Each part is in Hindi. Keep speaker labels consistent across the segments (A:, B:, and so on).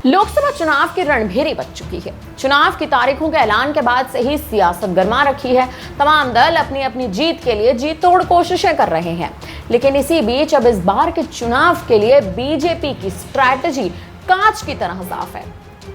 A: लोकसभा चुनाव की रणभेरी बज चुकी है। चुनाव की तारीखों के ऐलान के बाद से ही सियासत गरमा रखी है। तमाम दल अपनी अपनी जीत के लिए जी तोड़ कोशिशें कर रहे हैं, लेकिन इसी बीच अब इस बार के चुनाव के लिए बीजेपी की स्ट्रैटेजी कांच की तरह साफ है।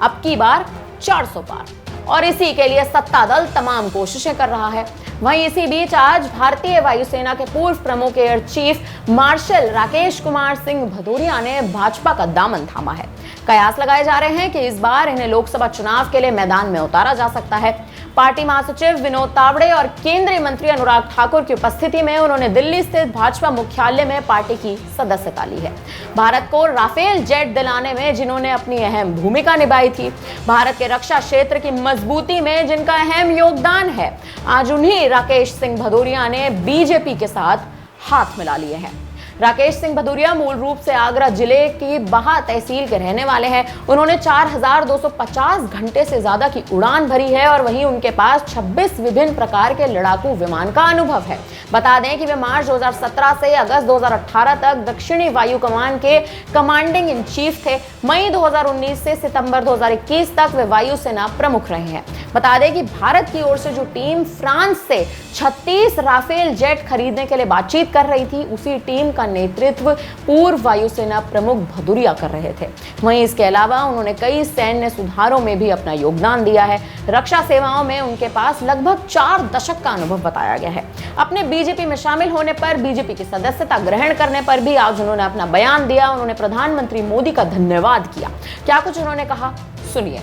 A: अब की बार 400 पार, और इसी के लिए सत्ता दल तमाम कोशिशें कर रहा है। वहीं इसी बीच आज भारतीय वायुसेना के पूर्व प्रमुख air chief marshal Rakesh Kumar Singh Bhadauria ने भाजपा का दामन थामा है। कयास लगाए जा रहे हैं कि इस बार इन्हें लोकसभा चुनाव के लिए मैदान में उतारा जा सकता है। पार्टी महासचिव विनोद तावड़े और केंद्रीय मंत्री अनुराग ठाकुर की उपस्थिति में उन्होंने दिल्ली स्थित भाजपा मुख्यालय में पार्टी की सदस्यता ली है। भारत को राफेल जेट दिलाने में जिन्होंने अपनी अहम भूमिका निभाई थी, भारत के रक्षा क्षेत्र की मजबूती में जिनका अहम योगदान है, आज उन्हीं राकेश सिंह भदौरिया ने बीजेपी के साथ हाथ मिला लिए हैं। राकेश सिंह भदौरिया मूल रूप से आगरा जिले की बहा तहसील के रहने वाले हैं। उन्होंने 4250 घंटे से ज्यादा की उड़ान भरी है और वहीं उनके पास 26 विभिन्न प्रकार के लड़ाकू विमान का अनुभव है। बता दें कि वे मार्च 2017 से अगस्त 2018 तक दक्षिणी वायु कमान के कमांडिंग इन चीफ थे। मई 2019 से सितंबर 2021 तक वे वायुसेना प्रमुख रहे हैं। बता दें कि भारत की ओर से जो टीम फ्रांस से 36 राफेल जेट खरीदने के लिए बातचीत कर रही थी, उसी टीम का नेतृत्व पूर्व वायुसेना प्रमुख भदौरिया कर रहे थे। वहीं इसके अलावा उन्होंने कई सैन्य सुधारों में भी अपना योगदान दिया है। रक्षा सेवाओं में उनके पास लगभग 4 दशक का अनुभव बताया गया है। अपने बीजेपी में शामिल होने पर, बीजेपी की सदस्यता ग्रहण करने पर भी आज उन्होंने अपना बयान दिया। उन्होंने प्रधानमंत्री मोदी का धन्यवाद किया। क्या कुछ उन्होंने कहा, सुनिए।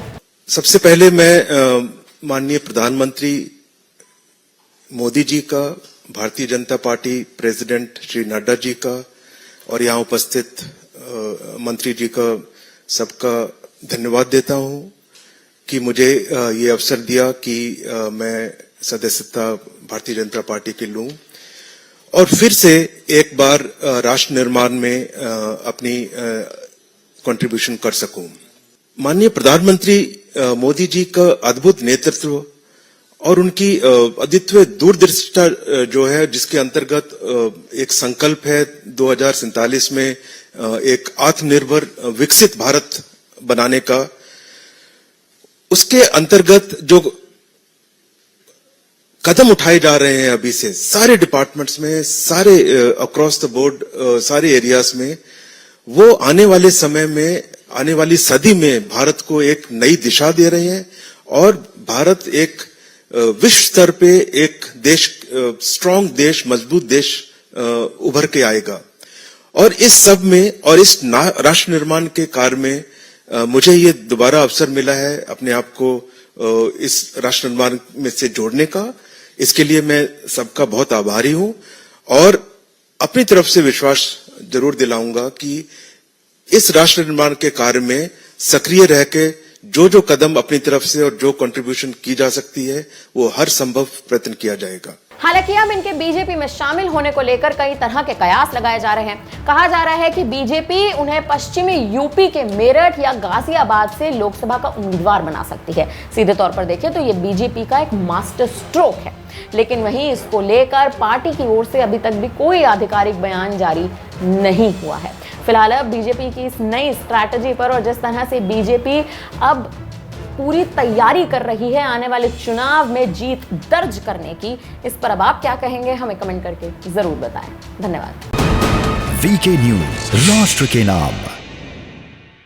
B: सबसे पहले मैं माननीय प्रधानमंत्री मोदी जी का, भारतीय जनता पार्टी प्रेसिडेंट श्री नड्डा जी का और यहाँ उपस्थित मंत्री जी का सबका धन्यवाद देता हूँ कि मुझे ये अवसर दिया कि मैं सदस्यता भारतीय जनता पार्टी की लूं और फिर से एक बार राष्ट्र निर्माण में अपनी कंट्रीब्यूशन कर सकूं। माननीय प्रधानमंत्री मोदी जी का अद्भुत नेतृत्व और उनकी अद्वितीय दूरदर्शिता जो है, जिसके अंतर्गत एक संकल्प है 2047 में एक आत्मनिर्भर विकसित भारत बनाने का, उसके अंतर्गत जो कदम उठाए जा रहे हैं अभी से सारे डिपार्टमेंट्स में, सारे अक्रॉस द बोर्ड, सारे एरियाज में, वो आने वाले समय में, आने वाली सदी में भारत को एक नई दिशा दे रहे हैं और भारत एक विश्व स्तर पे एक देश, स्ट्रांग देश, मजबूत देश उभर के आएगा। और इस सब में और इस राष्ट्र निर्माण के कार्य में मुझे ये दोबारा अवसर मिला है अपने आप को इस राष्ट्र निर्माण में से जोड़ने का। इसके लिए मैं सबका बहुत आभारी हूं और अपनी तरफ से विश्वास जरूर दिलाऊंगा कि इस राष्ट्र निर्माण के कार्य में सक्रिय रह के जो कदम अपनी तरफ से और जो कंट्रीब्यूशन की जा सकती है, वो हर संभव प्रयत्न किया जाएगा।
A: हालांकि अब इनके बीजेपी में शामिल होने को लेकर कई तरह के कयास लगाए जा रहे हैं। कहा जा रहा है कि बीजेपी उन्हें पश्चिमी यूपी के मेरठ या गाजियाबाद से लोकसभा का उम्मीदवार बना सकती है। सीधे तौर पर देखें तो ये बीजेपी का एक मास्टर स्ट्रोक है, लेकिन वहीं इसको लेकर पार्टी की ओर से अभी तक भी कोई आधिकारिक बयान जारी नहीं हुआ है। फिलहाल अब बीजेपी की इस नई स्ट्रैटेजी पर और जिस तरह से बीजेपी अब पूरी तैयारी कर रही है आने वाले चुनाव में जीत दर्ज करने की, इस पर अब आप क्या कहेंगे, हमें कमेंट करके जरूर बताएं। धन्यवाद।
C: वीके न्यूज, राष्ट्र के नाम।